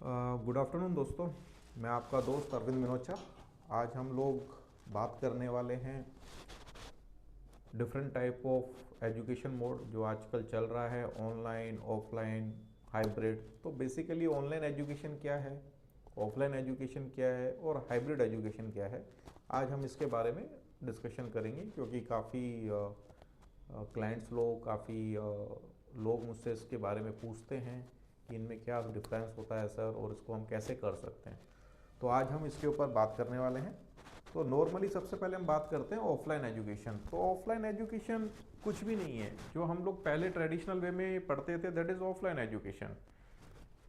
Good afternoon दोस्तों। मैं आपका दोस्त अरविंद मिनोचा। आज हम लोग बात करने वाले हैं different type of education mode जो आजकल चल रहा है, ऑनलाइन, ऑफलाइन, हाइब्रिड। तो बेसिकली ऑनलाइन एजुकेशन क्या है, ऑफलाइन एजुकेशन क्या है और हाइब्रिड एजुकेशन क्या है, आज हम इसके बारे में डिस्कशन करेंगे। क्योंकि काफ़ी क्लाइंट्स लोग, काफ़ी लोग मुझसे इसके बारे में पूछते हैं कि इनमें क्या डिफरेंस होता है सर, और इसको हम कैसे कर सकते हैं। तो आज हम इसके ऊपर बात करने वाले हैं। तो नॉर्मली सबसे पहले हम बात करते हैं ऑफलाइन एजुकेशन। तो ऑफलाइन एजुकेशन कुछ भी नहीं है, जो हम लोग पहले ट्रेडिशनल वे में पढ़ते थे, दैट इज़ ऑफलाइन एजुकेशन।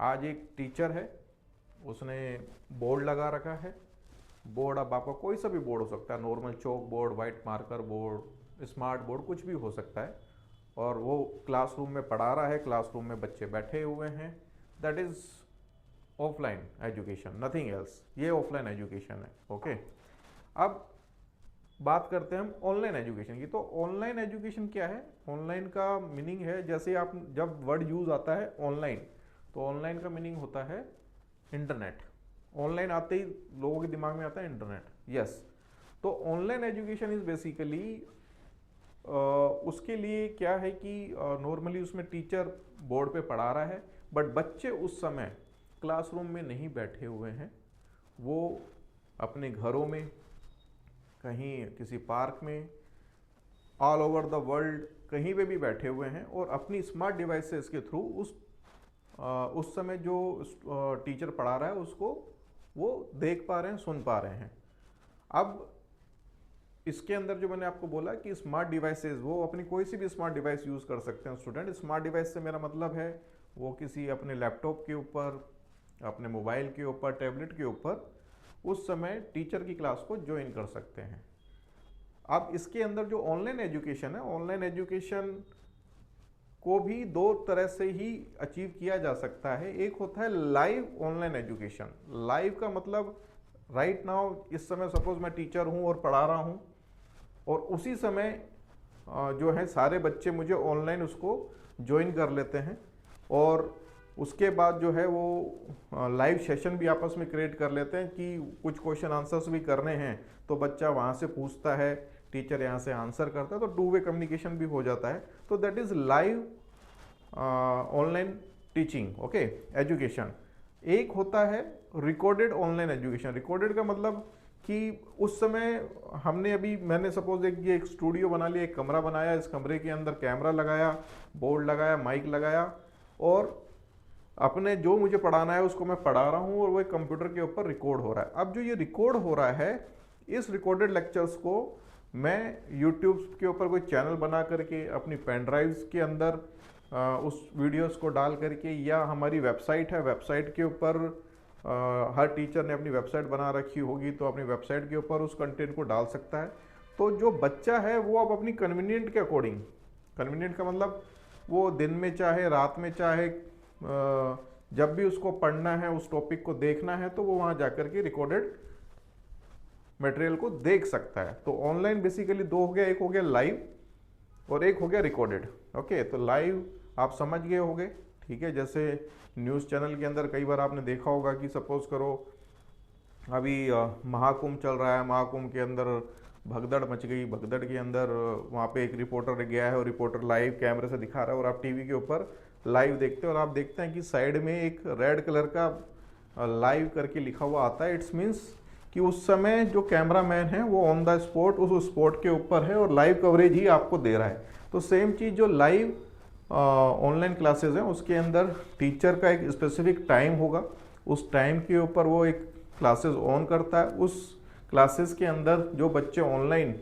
आज एक टीचर है, उसने बोर्ड लगा रखा है। बोर्ड अब आपका कोई सा भी बोर्ड हो सकता है, normal chalk board, white marker board, smart board, कुछ भी हो सकता है। और वो क्लासरूम में पढ़ा रहा है, क्लासरूम में बच्चे बैठे हुए हैं। That is offline education, nothing else. ये ऑफलाइन एजुकेशन है। ओके, अब बात करते हैं हम ऑनलाइन एजुकेशन की। तो ऑनलाइन एजुकेशन क्या है? ऑनलाइन का मीनिंग है, जैसे आप जब वर्ड यूज आता है ऑनलाइन, तो ऑनलाइन का मीनिंग होता है इंटरनेट। ऑनलाइन आते ही लोगों के दिमाग में आता है इंटरनेट। यस, तो ऑनलाइन एजुकेशन इज बेसिकली उसके लिए क्या है कि नॉर्मली उसमें टीचर बोर्ड पे पढ़ा रहा है, बट बच्चे उस समय क्लासरूम में नहीं बैठे हुए हैं। वो अपने घरों में, कहीं किसी पार्क में, ऑल ओवर द वर्ल्ड कहीं पे भी बैठे हुए हैं और अपनी स्मार्ट डिवाइसेस के थ्रू उस समय जो टीचर पढ़ा रहा है उसको वो देख पा रहे हैं, सुन पा रहे हैं। अब इसके अंदर जो मैंने आपको बोला कि स्मार्ट डिवाइसेस, वो अपनी कोई सी भी स्मार्ट डिवाइस यूज़ कर सकते हैं स्टूडेंट। स्मार्ट डिवाइस से मेरा मतलब है वो किसी अपने लैपटॉप के ऊपर, अपने मोबाइल के ऊपर, टैबलेट के ऊपर उस समय टीचर की क्लास को ज्वाइन कर सकते हैं। अब इसके अंदर जो ऑनलाइन एजुकेशन है, ऑनलाइन एजुकेशन को भी दो तरह से ही अचीव किया जा सकता है। एक होता है लाइव ऑनलाइन एजुकेशन। लाइव का मतलब राइट नाउ, इस समय सपोज मैं टीचर हूँ और पढ़ा रहा हूँ, और उसी समय जो है सारे बच्चे मुझे ऑनलाइन उसको ज्वाइन कर लेते हैं, और उसके बाद जो है वो लाइव सेशन भी आपस में क्रिएट कर लेते हैं कि कुछ क्वेश्चन आंसर्स भी करने हैं तो बच्चा वहाँ से पूछता है, टीचर यहाँ से आंसर करता है, तो टू वे कम्युनिकेशन भी हो जाता है। तो that is live online teaching, okay, education. एक होता है रिकॉर्डेड ऑनलाइन एजुकेशन। रिकॉर्डेड का मतलब कि उस समय मैंने सपोज एक स्टूडियो बना लिया, एक कमरा बनाया, इस कमरे के अंदर कैमरा लगाया, बोर्ड लगाया, माइक लगाया, और अपने जो मुझे पढ़ाना है उसको मैं पढ़ा रहा हूँ और वो एक कंप्यूटर के ऊपर रिकॉर्ड हो रहा है। अब जो ये रिकॉर्ड हो रहा है, इस रिकॉर्डेड लेक्चर्स को मैं यूट्यूब के ऊपर कोई चैनल बना करके अपनी पेन ड्राइव्स के अंदर उस वीडियोस को डाल करके, या हमारी वेबसाइट है, वेबसाइट के ऊपर हर टीचर ने अपनी वेबसाइट बना रखी होगी तो अपनी वेबसाइट के ऊपर उस कंटेंट को डाल सकता है। तो जो बच्चा है वो अब अपनी कन्वीनियंट के अकॉर्डिंग, कन्वीनियंट का मतलब वो दिन में चाहे रात में चाहे जब भी उसको पढ़ना है, उस टॉपिक को देखना है, तो वो वहाँ जाकर के रिकॉर्डेड मटेरियल को देख सकता है। तो ऑनलाइन बेसिकली दो हो गया, एक हो गया लाइव और एक हो गया रिकॉर्डेड। ओके, तो लाइव आप समझ गए होंगे, ठीक है। जैसे न्यूज़ चैनल के अंदर कई बार आपने देखा होगा कि सपोज करो अभी महाकुंभ चल रहा है, महाकुंभ के अंदर भगदड़ मच गई, भगदड़ के अंदर वहाँ पे एक रिपोर्टर गया है और रिपोर्टर लाइव कैमरे से दिखा रहा है और आप टीवी के ऊपर लाइव देखते हैं, और आप देखते हैं कि साइड में एक रेड कलर का लाइव करके लिखा हुआ आता है। इट्स मीन्स कि उस समय जो कैमरा मैन है वो ऑन द स्पॉट उस स्पॉट के ऊपर है और लाइव कवरेज ही आपको दे रहा है। तो सेम चीज़ जो लाइव ऑनलाइन क्लासेस हैं उसके अंदर टीचर का एक स्पेसिफिक टाइम होगा, उस टाइम के ऊपर वो एक क्लासेस ऑन करता है। उस क्लासेस के अंदर जो बच्चे ऑनलाइन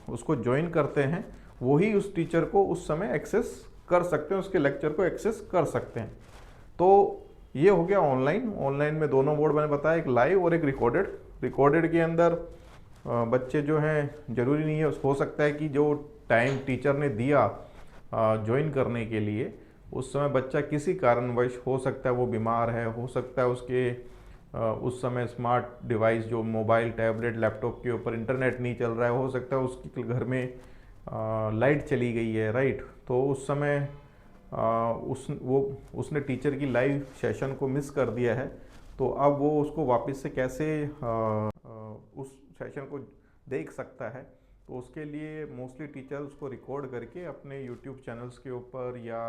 उसको ज्वाइन करते हैं वही उस टीचर को उस समय एक्सेस कर सकते हैं, उसके लेक्चर को एक्सेस कर सकते हैं। तो ये हो गया ऑनलाइन। ऑनलाइन में दोनों मोड मैंने बताया, एक लाइव और एक रिकॉर्डेड। रिकॉर्डेड के अंदर बच्चे जो हैं, ज़रूरी नहीं है, हो सकता है कि जो टाइम टीचर ने दिया ज्वाइन करने के लिए, उस समय बच्चा किसी कारणवश, हो सकता है वो बीमार है, हो सकता है उसके उस समय स्मार्ट डिवाइस जो मोबाइल, टैबलेट, लैपटॉप के ऊपर इंटरनेट नहीं चल रहा है, हो सकता है उसके घर में लाइट चली गई है, राइट। तो उस समय उसने टीचर की लाइव सेशन को मिस कर दिया है, तो अब वो उसको वापस से कैसे उस सेशन को देख सकता है। तो उसके लिए मोस्टली टीचर उसको रिकॉर्ड करके अपने यूट्यूब चैनल्स के ऊपर या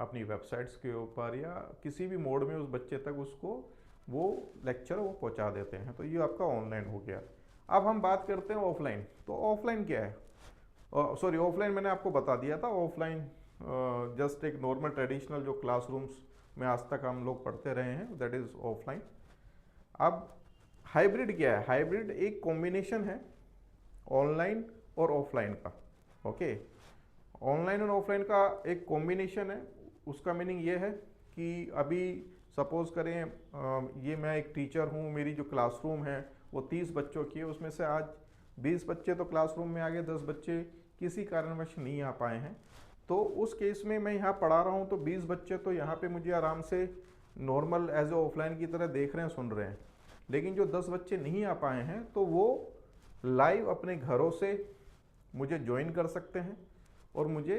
अपनी वेबसाइट्स के ऊपर या किसी भी मोड में उस बच्चे तक उसको वो लेक्चर वो पहुंचा देते हैं। तो ये आपका ऑनलाइन हो गया। अब हम बात करते हैं ऑफलाइन। तो ऑफलाइन क्या है? सॉरी, ऑफलाइन मैंने आपको बता दिया था। ऑफलाइन जस्ट एक नॉर्मल ट्रेडिशनल जो क्लासरूम्स में आज तक हम लोग पढ़ते रहे हैं, दैट इज़ ऑफलाइन। अब हाइब्रिड क्या है? हाइब्रिड एक कॉम्बिनेशन है ऑनलाइन और ऑफलाइन का। ओके, ऑनलाइन और ऑफलाइन का एक कॉम्बिनेशन है। उसका मीनिंग ये है कि अभी सपोज करें ये मैं एक टीचर हूँ, मेरी जो क्लासरूम है वो 30 बच्चों की है, उसमें से आज 20 बच्चे तो क्लासरूम में आ गए, 10 बच्चे किसी कारणवश नहीं आ पाए हैं। तो उस केस में मैं यहाँ पढ़ा रहा हूँ तो 20 बच्चे तो यहाँ पे मुझे आराम से नॉर्मल एज ए ऑफलाइन की तरह देख रहे हैं, सुन रहे हैं। लेकिन जो 10 बच्चे नहीं आ पाए हैं तो वो लाइव अपने घरों से मुझे ज्वाइन कर सकते हैं और मुझे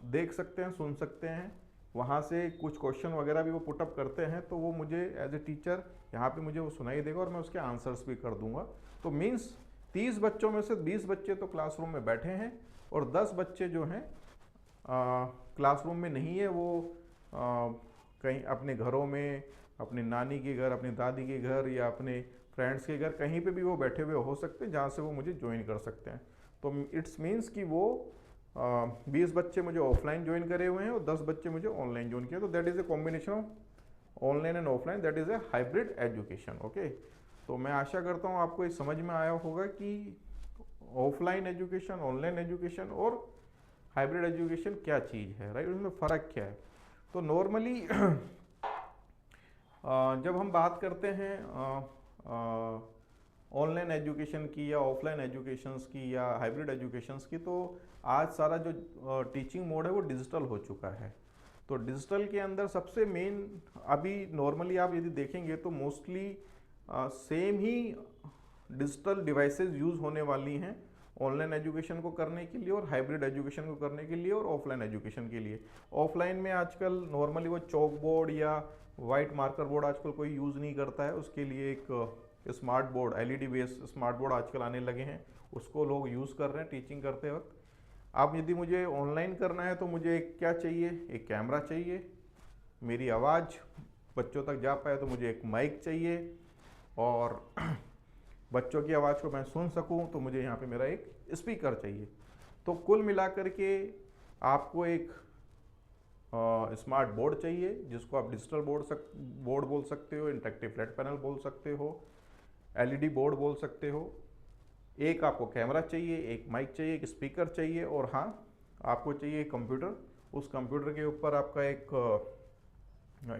देख सकते हैं, सुन सकते हैं। वहाँ से कुछ क्वेश्चन वगैरह भी वो पुटअप करते हैं तो वो मुझे एज ए टीचर यहाँ पे मुझे वो सुनाई देगा और मैं उसके आंसर्स भी कर दूंगा। तो मीन्स 30 बच्चों में से 20 बच्चे तो क्लासरूम में बैठे हैं और 10 बच्चे जो हैं क्लासरूम में नहीं है, वो कहीं अपने घरों में, अपनी नानी के घर, अपनी दादी के घर या अपने फ्रेंड्स के घर, कहीं पे भी वो बैठे हुए हो सकते हैं जहाँ से वो मुझे ज्वाइन कर सकते हैं। तो इट्स मीन्स कि वो 20 बच्चे मुझे ऑफलाइन ज्वाइन करे हुए हैं और 10 बच्चे मुझे ऑनलाइन ज्वाइन किए। तो that is a combination of online and offline, that is a hybrid education. Okay, तो मैं आशा करता हूँ आपको ये समझ में आया होगा कि ऑफलाइन एजुकेशन, ऑनलाइन एजुकेशन और हाइब्रिड एजुकेशन क्या चीज़ है, राइट? उसमें फ़र्क क्या है। तो नॉर्मली जब हम बात करते हैं ऑनलाइन एजुकेशन की या ऑफलाइन एजुकेशंस की या हाइब्रिड एजुकेशंस की, तो आज सारा जो टीचिंग मोड है वो डिजिटल हो चुका है। तो डिजिटल के अंदर सबसे मेन अभी नॉर्मली आप यदि देखेंगे तो मोस्टली सेम ही डिजिटल डिवाइसेस यूज़ होने वाली हैं ऑनलाइन एजुकेशन को करने के लिए और हाइब्रिड एजुकेशन को करने के लिए और ऑफलाइन एजुकेशन के लिए। ऑफलाइन में आजकल नॉर्मली वो चॉक बोर्ड या वाइट मार्कर बोर्ड आजकल कोई यूज़ नहीं करता है। उसके लिए एक smart board, LED based smart board आजकल आने लगे हैं, उसको लोग यूज़ कर रहे हैं टीचिंग करते वक्त। अब यदि मुझे ऑनलाइन करना है तो मुझे क्या चाहिए? एक कैमरा चाहिए, मेरी आवाज़ बच्चों तक जा पाए तो मुझे एक माइक चाहिए, और बच्चों की आवाज़ को मैं सुन सकूं तो मुझे यहाँ पे मेरा एक स्पीकर चाहिए। तो कुल मिलाकर के आपको एक स्मार्ट बोर्ड चाहिए जिसको आप डिजिटल बोर्ड बोल सकते हो, इंटरेक्टिव फ्लैट पैनल बोल सकते हो, एलईडी बोर्ड बोल सकते हो। एक आपको कैमरा चाहिए, एक माइक चाहिए, एक स्पीकर चाहिए, और हाँ, आपको चाहिए कंप्यूटर। उस कंप्यूटर के ऊपर आपका एक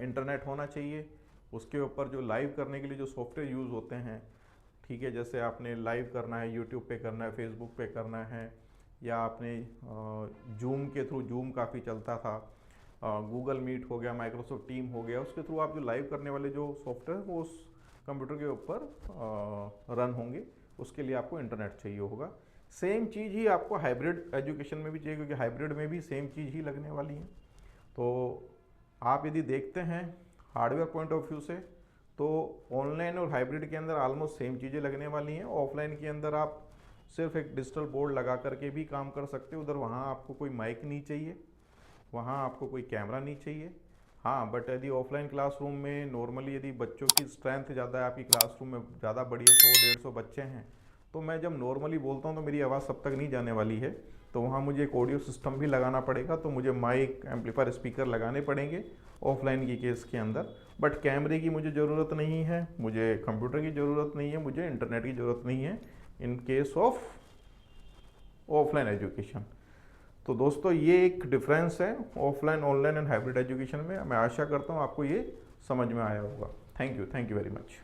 इंटरनेट होना चाहिए। उसके ऊपर जो लाइव करने के लिए जो सॉफ्टवेयर यूज़ होते हैं, ठीक है, जैसे आपने लाइव करना है, यूट्यूब पे करना है, फेसबुक पे करना है, या आपने जूम के थ्रू, जूम काफ़ी चलता था, गूगल मीट हो गया, माइक्रोसॉफ्ट टीम हो गया, उसके थ्रू आप जो लाइव करने वाले जो सॉफ्टवेयर वो उस कंप्यूटर के ऊपर रन होंगे। उसके लिए आपको इंटरनेट चाहिए होगा। सेम चीज़ ही आपको हाइब्रिड एजुकेशन में भी चाहिए, क्योंकि हाइब्रिड में भी सेम चीज़ ही लगने वाली है। तो आप यदि देखते हैं हार्डवेयर पॉइंट ऑफ व्यू से, तो ऑनलाइन और हाइब्रिड के अंदर ऑलमोस्ट सेम चीज़ें लगने वाली हैं। ऑफलाइन के अंदर आप सिर्फ एक डिजिटल बोर्ड लगा करके भी काम कर सकते हो, उधर वहाँ आपको कोई माइक नहीं चाहिए, वहाँ आपको कोई कैमरा नहीं चाहिए। हाँ, बट यदि ऑफलाइन क्लासरूम में नॉर्मली यदि बच्चों की स्ट्रेंथ ज़्यादा है, आपकी क्लासरूम में ज़्यादा बड़ी है, 100-150 बच्चे हैं, तो मैं जब नॉर्मली बोलता हूँ तो मेरी आवाज़ सब तक नहीं जाने वाली है, तो वहाँ मुझे एक ऑडियो सिस्टम भी लगाना पड़ेगा। तो मुझे माइक, एम्पलीफायर, स्पीकर लगाने पड़ेंगे ऑफलाइन की केस के अंदर। बट कैमरे की मुझे ज़रूरत नहीं है, मुझे कंप्यूटर की ज़रूरत नहीं है, मुझे इंटरनेट की ज़रूरत नहीं है in case of offline education. तो दोस्तों, ये एक डिफरेंस है offline, online and hybrid education में। मैं आशा करता हूँ आपको ये समझ में आया होगा। Thank you very much.